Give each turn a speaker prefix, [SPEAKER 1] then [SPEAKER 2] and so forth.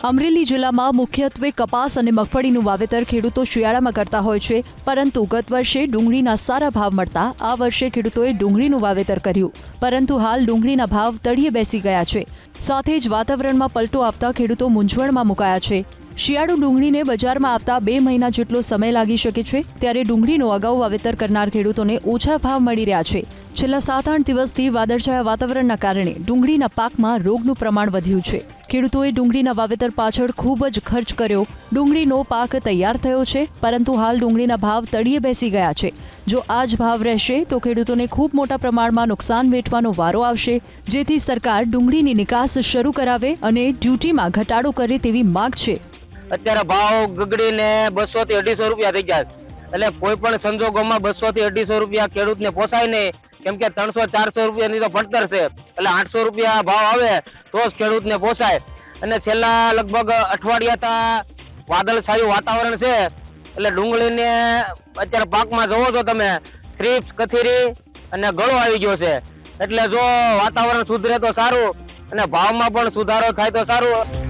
[SPEAKER 1] અમરેલી જિલ્લામાં મુખ્યત્વે કપાસ અને મગફળીનું વાવેતર ખેડૂતો શિયાળામાં કરતા હોય છે, પરંતુ ગત વર્ષે ડુંગળીના સારા ભાવ મળતા આ વર્ષે ખેડૂતોએ ડુંગળીનું વાવેતર કર્યું, પરંતુ હાલ ડુંગળીના ભાવ તળિયે બેસી ગયા છે। સાથે જ વાતાવરણમાં પલટો આવતા ખેડૂતો મૂંઝવણમાં મુકાયા છે। શિયાળુ ડુંગળીને બજારમાં આવતા 2 મહિના જેટલો સમય લાગી શકે છે, ત્યારે ડુંગળીનું અગાઉ વાવેતર કરનાર ખેડૂતોને ઓછા ભાવ મળી રહ્યા છે। છેલ્લા 7-8 દિવસથી વાદળછાયા વાતાવરણના કારણે ડુંગળીના પાકમાં રોગનું પ્રમાણ વધ્યું છે। ખેડૂતોએ ડુંગળીના વાવેતર પાછળ ખૂબ જ ખર્ચ કર્યો। ડુંગળીનો પાક તૈયાર થયો છે, પરંતુ હાલ ડુંગળીના ભાવ તળિયે બેસી ગયા છે। જો આ જ ભાવ રહેશે તો ખેડૂતોને ખૂબ મોટા પ્રમાણમાં નુકસાન વેઠવાનો વારો આવશે, જેથી સરકાર ડુંગળીની નિકાસ શરૂ કરાવે અને ડ્યુટીમાં ઘટાડો કરે તેવી માંગ છે।
[SPEAKER 2] અત્યારે ભાવ ગગડીને 200 થી 250 રૂપિયા થઈ ગયા, એટલે કોઈ પણ સંજોગોમાં 200 થી 250 રૂપિયા ખેડૂતને પોસાય નહીં, કેમ કે 300-400 રૂપિયાની તો પડતર છે, એટલે 800 રૂપિયા ભાવ આવે તો જ ખેડૂતને પોસાય। અને છેલ્લા લગભગ અઠવાડિયાથી વાદળછાયું વાતાવરણ છે, એટલે ડુંગળીને અત્યારે પાકમાં જોવો છો તમે, થ્રીપ્સ, કથીરી અને ગળો આવી ગયો છે। એટલે જો વાતાવરણ સુધરે તો સારું અને ભાવમાં પણ સુધારો થાય તો સારું।